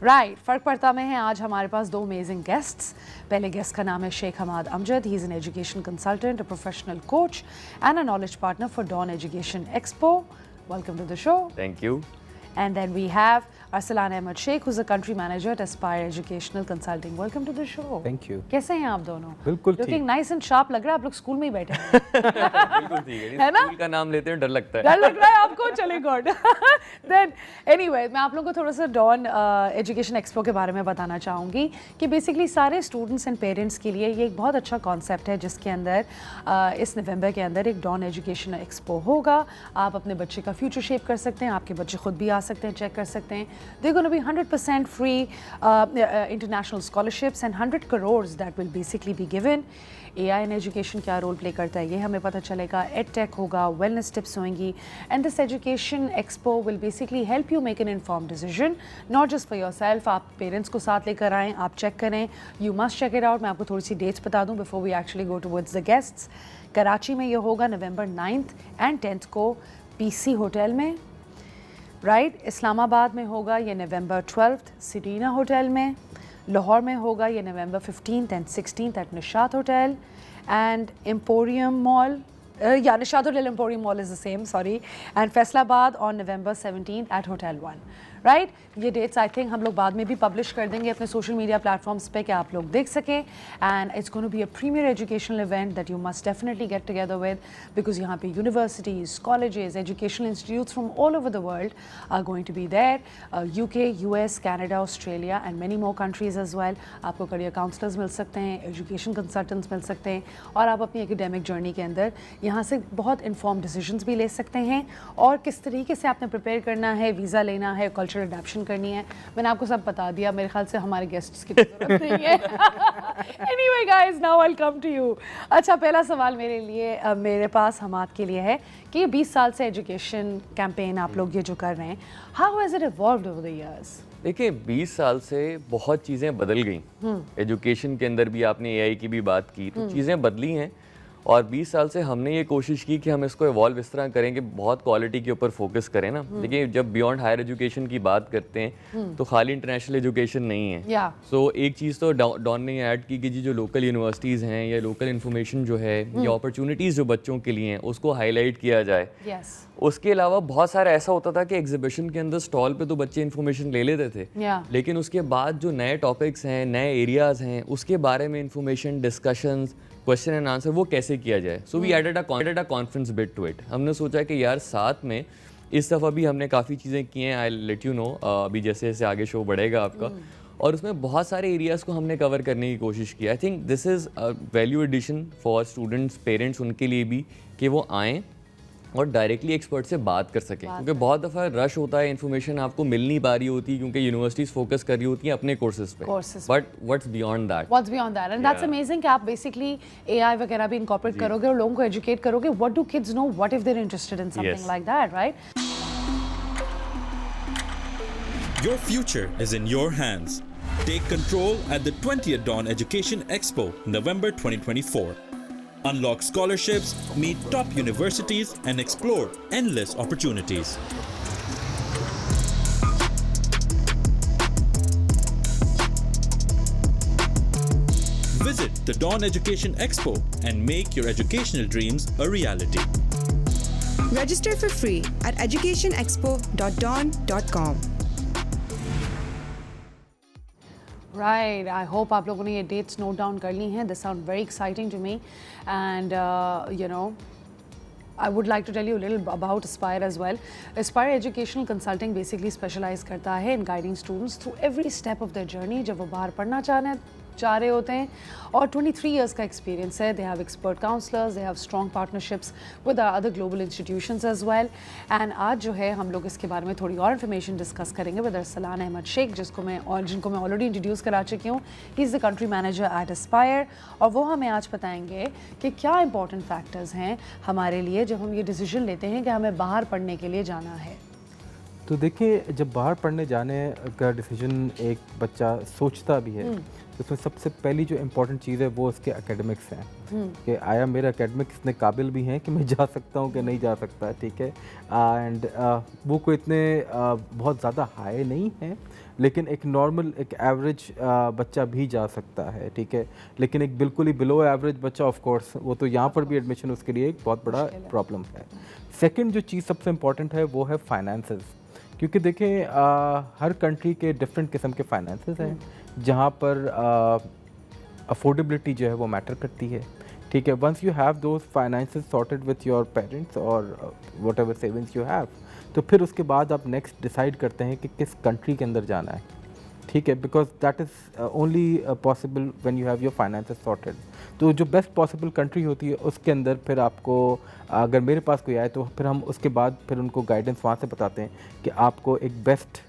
Right, फ़र्क पड़ता में है आज हमारे पास दो अमेजिंग गेस्ट्स. पहले गेस्ट का नाम है Sheikh Hamad Amjad. He is an education consultant, a professional coach and a knowledge partner for Dawn education expo. Welcome to the show. Thank you. And then we have Arsalan Ahmed Sheikh, who's a country manager at Aspire Educational Consulting. Welcome to the show. Thank you. कैसे हैं आप दोनों? बिल्कुल ठीक. Looking nice and sharp लग रहा है. आप लोग स्कूल में ही बैठे हैं. बिल्कुल ठीक है ना? स्कूल का नाम लेते हैं डर लगता है. डर लग रहा है आपको? चलिए गुड. Then anyway, मैं आप लोगों को थोड़ा सा डॉन एजुकेशन एक्सपो के बारे में बताना चाहूँगी कि बेसिकली सारे स्टूडेंट्स एंड पेरेंट्स के लिए ये एक बहुत अच्छा कॉन्सेप्ट है जिसके अंदर इस नवंबर के अंदर एक डॉन एजुकेशन एक्सपो होगा. आप अपने बच्चे का फ्यूचर शेप कर सकते हैं. आपके बच्चे खुद भी आ सकते हैं, चेक कर सकते हैं. They're going to be 100% free international scholarships and 100 crores that will basically be given. AI in education क्या रोल प्ले करता है ये हमें पता चलेगा. एड टेक होगा, वेलनेस टिप्स होंगी. And this education expo will basically help you make an inform decision, not just for yourself. आप पेरेंट्स को साथ लेकर आएँ, आप चेक करें. You must check it out. मैं आपको थोड़ी सी डेट्स बता दूँ before we actually go towards the guests. Karachi में ये होगा नवंबर 9th एंड 10th को PC होटल में. राइट, इस्लामाबाद में होगा ये नवंबर 12th सिटीना होटल में. लाहौर में होगा ये November 15th and 16th at Nishat hotel and Emporium Mall. Nishat hotel Emporium Mall is the same, sorry. And Faisalabad on November 17th at hotel 1. Right, ये डेट्स आई थिंक हम लोग बाद में भी पब्लिश कर देंगे अपने सोशल मीडिया प्लेटफॉर्म्स पे कि आप लोग देख सकें. And it's going to be a premier educational event that you must definitely get together with, because यहाँ पे universities, colleges, educational institutes from all over the world are going to be there. UK, US, Canada, Australia and many more countries as well. आपको career counsellors मिल सकते हैं, education consultants मिल सकते हैं और आप अपनी एकेडमिक जर्नी के अंदर यहाँ से बहुत इन्फॉर्म डिसीजंस भी ले सकते हैं. और किस तरीके से आपने प्रिपेयर करना है, वीज़ा लेना है, कल्चरल अडैप्शन करनी है, मैंने आपको सब बता दिया. मेरे ख्याल से हमारे गेस्ट्स की जरूरत नहीं है. Anyway guys, now I will come to you. अच्छा, पहला सवाल मेरे पास हमाद के लिए है कि 20 साल से एजुकेशन कैंपेन आप लोग ये जो कर रहे हैं, how has it evolved over the years? देखिए 20 साल से बहुत चीज़ें बदल गई. एजुकेशन के अंदर भी आपने AI की भी बात की, तो चीज़ें बदली हैं. और 20 साल से हमने ये कोशिश की कि हम इसको इवॉल्व इस तरह करें कि बहुत क्वालिटी के ऊपर फोकस करें ना. देखिए जब बियॉन्ड हायर एजुकेशन की बात करते हैं तो खाली इंटरनेशनल एजुकेशन नहीं है. सो एक चीज़ तो डॉन ने ऐड की कि जी जो लोकल यूनिवर्सिटीज़ हैं या लोकल इन्फॉर्मेशन जो है या अपॉर्चुनिटीज़ जो बच्चों के लिए हैं उसको हाईलाइट किया जाए. उसके अलावा बहुत सारा ऐसा होता था कि एग्जीबिशन के अंदर स्टॉल पे तो बच्चे इन्फॉर्मेशन ले लेते थे, लेकिन उसके बाद जो नए टॉपिक्स हैं, नए एरियाज़ हैं, उसके बारे में information, discussions, question and answer वो कैसे किया जाए. So we added a conference bit to it. हमने सोचा कि यार साथ में इस दफ़ा भी हमने काफ़ी चीज़ें की हैं. आई लेट यू नो अभी जैसे जैसे आगे शो बढ़ेगा आपका, और उसमें बहुत सारे एरियाज़ को हमने कवर करने की कोशिश की. I think this is value addition for students, parents, उनके लिए भी कि वो आएँ और डायरेक्टली एक्सपर्ट से बात कर सकें. क्योंकि बहुत दफ़ा रश होता है, इन्फॉर्मेशन आपको मिल नहीं पा रही होती क्योंकि यूनिवर्सिटीज़ फोकस कर रही होती हैं अपने कोर्सेज पे. But what's beyond that and that's amazing कि आप बेसिकली AI वगैरह भी इनकॉर्पोरेट करोगे और लोगों को एजुकेट करोगे. What do kids know, what if they are interested in something like that, right? Your future is in your hands. Take control at the 20th Dawn Education Expo, November 2024. Unlock scholarships, meet top universities, and explore endless opportunities. Visit the Dawn Education Expo and make your educational dreams a reality. Register for free at educationexpo.dawn.com. Right, I hope आप लोगों ने ये dates note down कर ली हैं. They sound very exciting to me, and you know, I would like to tell you a little about Aspire as well. Aspire Educational Consulting basically specialize करता है in guiding students through every step of their journey. जब वो बाहर पढ़ना चाह रहे होते हैं, और 23 years का एक्सपीरियंस है. They have expert counsellors, they have strong partnerships with other global institutions as well. And आज जो है हम लोग इसके बारे में थोड़ी और इन्फॉर्मेशन डिस्कस करेंगे विद अरसलान अहमद शेख, जिनको मैं ऑलरेडी इंट्रोड्यूस करा चुकी हूँ. He is the country manager eight Aspire, और वो हमें आज बताएंगे कि क्या इंपॉर्टेंट फैक्टर्स हैं हमारे लिए जब हम ये डिसीजन लेते हैं कि हमें बाहर पढ़ने के लिए जाना है. तो देखिए, जब बाहर पढ़ने जाने का डिसीजन एक बच्चा सोचता भी है तो उसमें सबसे पहली जो इम्पोर्टेंट चीज़ है वो उसके एकेडमिक्स हैं कि आया मेरे एकेडमिक्स इतने काबिल भी हैं कि मैं जा सकता हूँ कि नहीं जा सकता, ठीक है। एंड वो कोई इतने बहुत ज़्यादा हाई नहीं है, लेकिन एक नॉर्मल एक एवरेज बच्चा भी जा सकता है, ठीक है। लेकिन एक बिल्कुल ही बिलो एवरेज बच्चा ऑफ कोर्स वो तो यहाँ पर भी एडमिशन उसके लिए एक बहुत बड़ा प्रॉब्लम है। सेकंड जो चीज़ सबसे इम्पॉर्टेंट है वो है फाइनेंसेस, क्योंकि देखें हर कंट्री के डिफरेंट किस्म के फाइनेंसेस हैं जहाँ पर अफोर्डेबिलिटी जो है वो मैटर करती है, ठीक है। Once you have those finances sorted with your parents और whatever savings you have, तो फिर उसके बाद आप नेक्स्ट डिसाइड करते हैं कि किस कंट्री के अंदर जाना है, ठीक है, because that is only possible when you have your finances sorted. तो जो बेस्ट पॉसिबल कंट्री होती है उसके अंदर फिर आपको अगर मेरे पास कोई आए तो फिर हम उसके बाद फिर उनको गाइडेंस वहाँ से बताते हैं कि आपको एक बेस्ट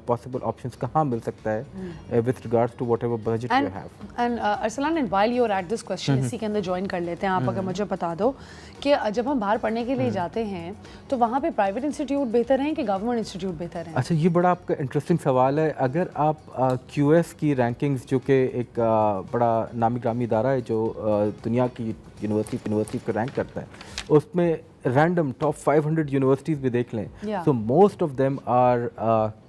पॉसिबल ऑप्शंस कहाँ मिल सकता है with regards to whatever budget you have. And Arsalan, and while you are at this question, इसी के अंदर ज्वाइन कर लेते हैं आप। अगर मुझे बता दो कि जब हम बाहर पढ़ने के लिए जाते हैं तो वहाँ पे प्राइवेट इंस्टीट्यूट बेहतर हैं कि गवर्नमेंट इंस्टीट्यूट बेहतर हैं? अच्छा, ये बड़ा आपका इंटरेस्टिंग सवाल है। अगर आप QS की रैंकिंग्स, जो कि एक बड़ा नामी ग्रामी इदारा है जो दुनिया की यूनिवर्सिटी को रैंक करता है, उसमें रैंडम टॉप 500 यूनिवर्सिटीज़ भी देख लें, तो most of them are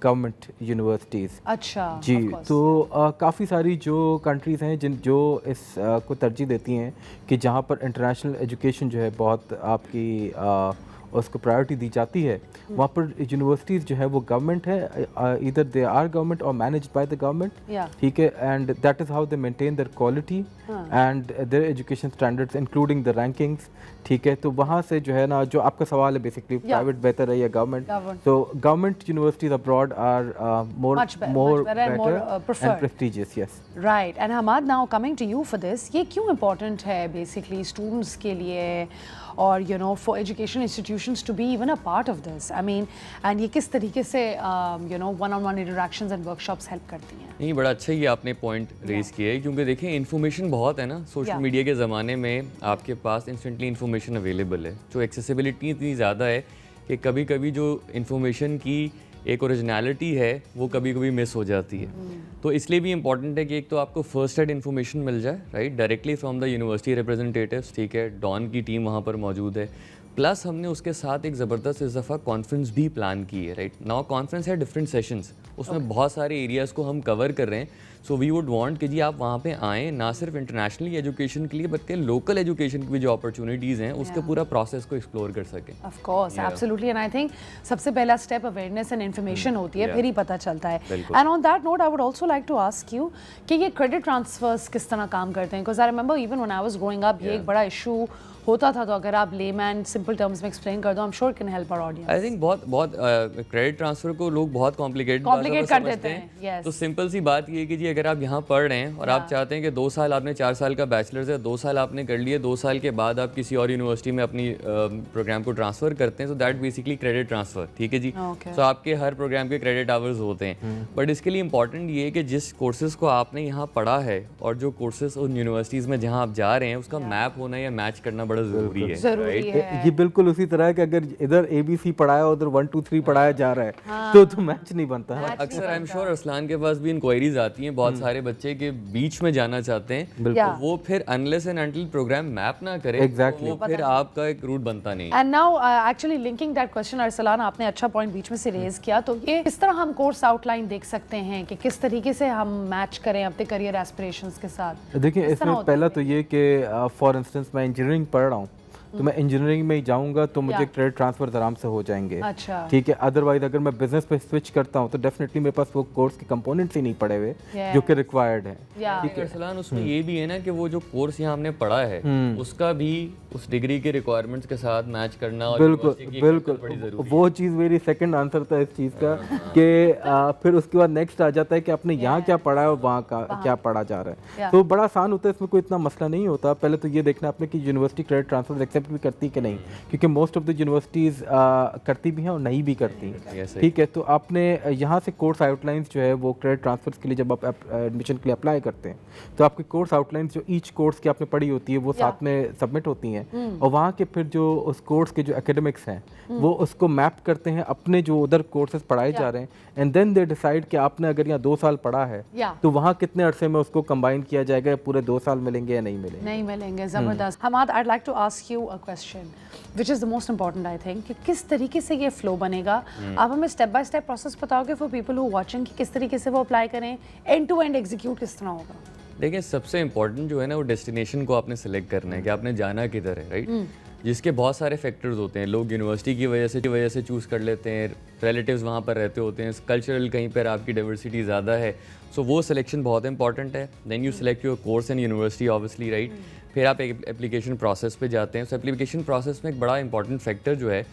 government universities. अच्छा जी, तो काफ़ी सारी जो कंट्रीज़ हैं जो इस को तरजीह देती हैं कि जहाँ पर इंटरनेशनल एजुकेशन जो है बहुत आपकी उसको प्रायोरिटी दी जाती है, वहाँ पर यूनिवर्सिटीज़ जो है वो गवर्नमेंट है, इधर दे आर गवर्नमेंट और मैनेज्ड बाय द गवर्नमेंट, ठीक है। And that is how they maintain their quality and there education standards including the rankings, ठीक है। तो वहाँ से जो है ना, जो आपका सवाल है बेसिकली प्राइवेट बेहतर है या गवर्नमेंट, तो government universities abroad are more better and prestigious, yes. Right. And Hamad, now coming to you for this, ये क्यों इम्पोर्टेंट है बेसिकली स्टूडेंट्स के लिए और you know for education institutions to be even a part of this? I mean, and ये किस तरीके से you know one on one interactions and workshops help करती हैं? नहीं, बड़ा अच्छा ये आपने पॉइंट रेज किया है, क्योंकि देखिए इन्फॉर्मेशन बहुत है ना, सोशल मीडिया के ज़माने में आपके पास इंस्टेंटली इन्फॉर्मेशन अवेलेबल है, जो एक्सेसिबिलिटी इतनी ज़्यादा है कि कभी कभी जो इन्फॉर्मेशन की एक ओरिजिनलिटी है वो कभी कभी मिस हो जाती है। तो इसलिए भी इम्पॉर्टेंट है कि एक तो आपको फर्स्ट हैंड इन्फॉर्मेशन मिल जाए, right, directly from the university representatives, ठीक है, डॉन की टीम वहाँ पर मौजूद है। प्लस हमने उसके साथ एक ज़बरदस्त इस दफ़ा कॉन्फ्रेंस भी प्लान की है, राइट। नाउ कॉन्फ्रेंस है डिफरेंट सेशंस, उसमें बहुत सारे एरियाज़ को हम कवर कर रहे हैं। सो वी वुड वांट कि जी आप वहाँ पे आएँ, ना सिर्फ इंटरनेशनली एजुकेशन के लिए बल्कि लोकल एजुकेशन की भी जो अपॉर्चुनिटीज़ हैं उसके पूरा प्रोसेस को एक्सप्लोर कर सकें। Of course, absolutely. And I think सबसे पहला स्टेप अवेयरनेस एंड इन्फॉर्मेशन होती है, फिर ही पता चलता है। And on that note I would also like to ask you कि ये क्रेडिट ट्रांसफर्स किस तरह काम करते हैं? Because I remember even when I was growing up ये एक बड़ा इशू होता था, तो अगर आप लेमैन सिंपल टर्म्स में एक्सप्लेन कर दो, I am sure can help our audience. I think बहुत क्रेडिट ट्रांसफर को लोग बहुत कॉम्प्लिकेट कर देते हैं। तो सिंपल सी बात ये है कि जी अगर आप यहाँ पढ़ रहे हैं और आप चाहते हैं कि 2 साल आपने 4 साल का बैचलर्स है, 2 साल आपने कर लिए, 2 साल के बाद आप किसी और यूनिवर्सिटी में अपनी प्रोग्राम को ट्रांसफ़र करते हैं, तो दैट बेसिकली क्रेडिट ट्रांसफ़र, ठीक है जी। तो आपके हर प्रोग्राम के क्रेडिट आवर्स होते हैं, बट इसके लिए इंपॉर्टेंट ये है कि जिस कोर्सेज़ को आपने यहाँ पढ़ा है और जो कोर्सेज़ उन यूनिवर्सिटीज़ में जहाँ आप जा रहे हैं उसका मैप होना या मैच करना बड़ा ज़रूरी है। ये बिल्कुल उसी तरह है कि अगर इधर ABC पढ़ाया उधर 1 2 3 पढ़ाया जा रहा है तो मैच नहीं बनता है। अक्सर आई एम श्योर अरसलान के पास भी इंक्वायरीज आती हैं, बहुत सारे बच्चे के बीच में जाना चाहते हैं, तो वो फिर unless and until program map ना करे, तो फिर आपका एक रूट बनता नहीं। And now actually linking that question, Arsalan आपने अच्छा पॉइंट बीच में से रेज किया, तो ये किस तरह हम कोर्स आउटलाइन देख सकते हैं कि किस तरीके से हम मैच करें अपने करियर एस्पिरेशंस के साथ? देखिए, इसमें पहला तो ये कि फॉर इंस्टेंस मैं इंजीनियरिंग पढ़ रहा हूँ, तो मैं इंजीनियरिंग में ही जाऊंगा तो मुझे क्रेडिट ट्रांसफर आराम से हो जाएंगे, अच्छा, ठीक है। अदरवाइज अगर मैं बिजनेस पे स्विच करता हूँ तो डेफिनेटली मेरे पास वो कोर्स के कंपोनेंट्स ही नहीं पड़े हुए जो कि रिक्वायर्ड है, ठीक है। अरसलान, उसमें ये भी है ना कि वो जो कोर्स यहाँ हमने पढ़ा है उसका भी उस डिग्री के रिक्वायरमेंट्स के साथ मैच करना, और बिल्कुल वो चीज़ मेरी सेकंड आंसर था इस चीज़ का कि फिर उसके बाद नेक्स्ट आ जाता है कि आपने यहाँ क्या पढ़ा है और वहाँ का क्या पढ़ा जा रहा है। तो बड़ा आसान होता है, इसमें कोई इतना मसला नहीं होता। पहले तो ये देखना आपने कि university credit transfer accept accept भी करती कि नहीं, क्योंकि मोस्ट ऑफ द यूनिवर्सिटीज़ करती भी हैं और नहीं भी करती। Yes, ठीक है, तो आपने यहाँ से कोर्स आउटलाइंस जो है वो क्रेडिट ट्रांसफर्स के लिए जब आप एडमिशन के लिए अप्लाई करते हैं तो आपकी कोर्स आउटलाइंस जो ईच कोर्स की आपने पढ़ी होती है वो साथ में सबमिट होती हैं, और वहाँ के फिर जो उस कोर्स के जो एकेडमिक्स हैं वो उसको मैप करते हैं अपने जो उधर कोर्सेज पढ़ाए जा रहे हैं, एंड देन दे डिसाइड कि आपने अगर यहाँ 2 साल पढ़ा है तो वहाँ कितने अरसे में उसको कंबाइन किया जाएगा, या पूरे 2 साल मिलेंगे या नहीं मिलेंगे। नहीं मिलेंगे, ज़बरदस्त। Hammad, I'd like to ask you a question which is the most important I think, कि किस तरीके से ये फ्लो बनेगा। आप हमें स्टेप बाय स्टेप प्रोसेस बताओगे फॉर पीपल हु वाचिंग कि किस तरीके से वो अप्लाई करें, एंड टू एंड एग्जीक्यूट किस तरह होगा? देखिए, सबसे इम्पोर्टेंट जो है ना वो डेस्टिनेशन को आपने सेलेक्ट करना है कि आपने जाना किधर है, राइट? जिसके बहुत सारे फैक्टर्स होते हैं। लोग यूनिवर्सिटी की वजह से चूज़ कर लेते हैं, रिलेटिव्स वहाँ पर रहते होते हैं, कल्चरल कहीं पर आपकी डाइवर्सिटी ज़्यादा है, सो वो सिलेक्शन बहुत इंपॉर्टेंट है। Then you select your course and university obviously, right? फिर आप एक एप्लीकेशन प्रोसेस पे जाते हैं। उस एप्लीकेशन प्रोसेस में एक बड़ा इंपॉर्टेंट फैक्टर जो है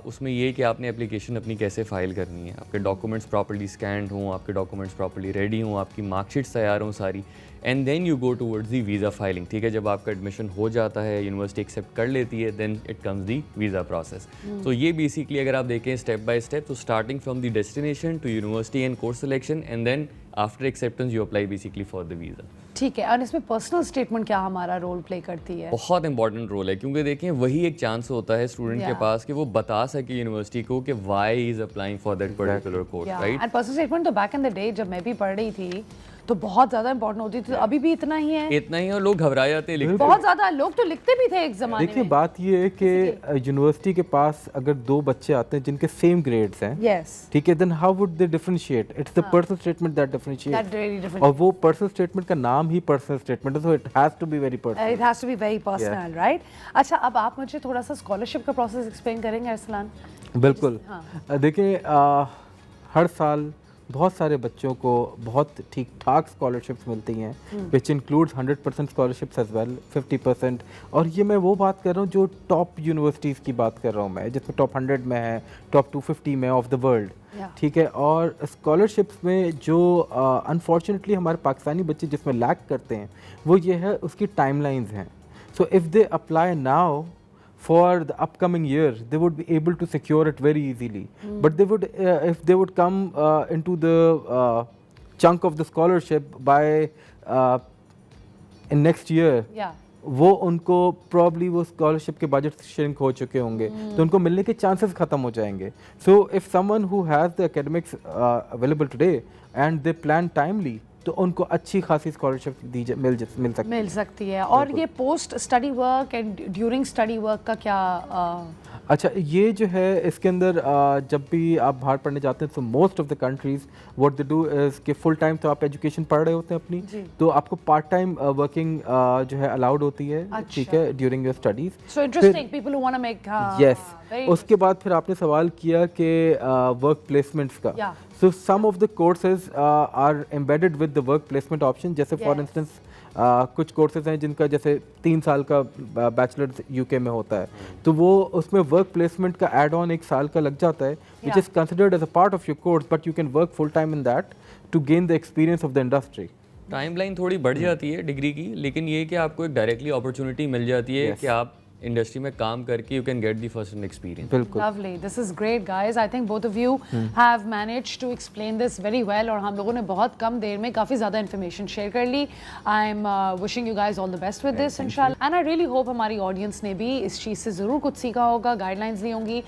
उसमें ये कि आपने एप्लीकेशन अपनी कैसे फ़ाइल करनी है, आपके डॉक्यूमेंट्स प्रॉपर्ली स्कैंड हों, आपके डॉक्यूमेंट्स प्रॉपर्ली रेडी हों, आपकी मार्कशीट्स तैयार हों सारी, and then you go towards the visa filing. ठीक है, जब आपका एडमिशन हो जाता है, यूनिवर्सिटी एक्सेप्ट कर लेती है, then it comes the visa process. तो ये बेसिकली अगर आप देखें स्टेप बाय स्टेप, तो starting from the destination to university and course selection, and then after acceptance you apply basically for the visa. ठीक है, और इसमें पर्सनल स्टेटमेंट क्या हमारा रोल प्ले करती है? बहुत इंपॉर्टेंट रोल है, क्योंकि देखें वही एक चांस होता है स्टूडेंट के पास कि वो बता सके यूनिवर्सिटी को कि why is applying for that particular course, right? And personal statement तो बैक इन द डे जब मैं भी पढ़ रही थी तो बहुत ज़्यादा इंपॉर्टेंट होती थी, अभी भी इतना ही है। इतना ही, और लोग घबरा जाते हैं लिखते। बहुत ज़्यादा लोग तो लिखते भी थे एक ज़माने देखिए, में। बात ये है कि यूनिवर्सिटी के पास अगर 2 बच्चे आते हैं जिनके सेम ग्रेड्स हैं, यस, ठीक है, then how would they differentiate? It's the personal statement that differentiate, that really different. और वो पर्सनल स्टेटमेंट का नाम ही पर्सनल स्टेटमेंट है, so it has to be very personal. It has to be very personal, right? अच्छा, अब आप मुझे थोड़ा सा स्कॉलरशिप का प्रोसेस एक्सप्लेन करेंगे अरसलान? बिल्कुल। देखिए, हर साल बहुत सारे बच्चों को बहुत ठीक ठाक स्कॉलरशिप्स मिलती हैं, which includes 100% scholarships as well, 50%। और ये मैं वो बात कर रहा हूँ जो टॉप यूनिवर्सिटीज़ की बात कर रहा हूँ मैं, जिसमें टॉप 100 में है, टॉप 250 में ऑफ द वर्ल्ड, ठीक है। और स्कॉलरशिप्स में जो अनफॉर्चुनेटली हमारे पाकिस्तानी बच्चे जिसमें लैक करते हैं वो ये है उसकी टाइमलाइंस हैं। So if they apply now for the upcoming year, they would be able to secure it very easily. But they would, if they would come into the chunk of the scholarship by in next year, वो उनको probably वो scholarship के budget shrink हो चुके होंगे, तो उनको मिलने के chances ख़त्म हो जाएंगे। So if someone who has the academics available today and they plan timely, तो उनको अच्छी खासी स्कॉलरशिप मिल सकती है। और ये post study work and during study work का क्या? अच्छा, ये जो है इसके अंदर जब भी आप बाहर पढ़ने जाते हैं तो most of the countries what they do is कि फुल टाइम तो आप एजुकेशन पढ़ रहे होते हैं अपनी, तो आपको पार्ट टाइम वर्किंग जो है अलाउड होती है, ठीक है, during your studies. So interesting, people who want to make yes. उसके बाद फिर आपने सवाल किया कि वर्क प्लेसमेंट्स का। So some of the courses are embedded with the work placement option, जैसे फॉर इंस्टेंस कुछ कोर्सेज हैं जिनका जैसे 3 साल का बैचलर्स यूके में होता है, तो वो उसमें वर्क प्लेसमेंट का एड ऑन 1 साल का लग जाता है, which is considered as a part of your course, but you can work full time in that to gain the experience of the industry. Timeline थोड़ी बढ़ जाती है डिग्री की, लेकिन ये कि आपको एक डायरेक्टली अपॉर्चुनिटी मिल जाती है कि आप इंडस्ट्री में काम करके you can get the first hand experience. बिल्कुल। Lovely, this is great guys, I think both of you have managed to explain this very well, और हम लोगों ने बहुत कम देर में काफ़ी ज़्यादा इन्फॉर्मेशन शेयर कर ली। I am wishing you guys all the best with this इंशाल्लाह, एंड आई रियली होप हमारी ऑडियंस ने भी इस चीज़ से ज़रूर कुछ सीखा होगा, गाइडलाइंस ली होंगी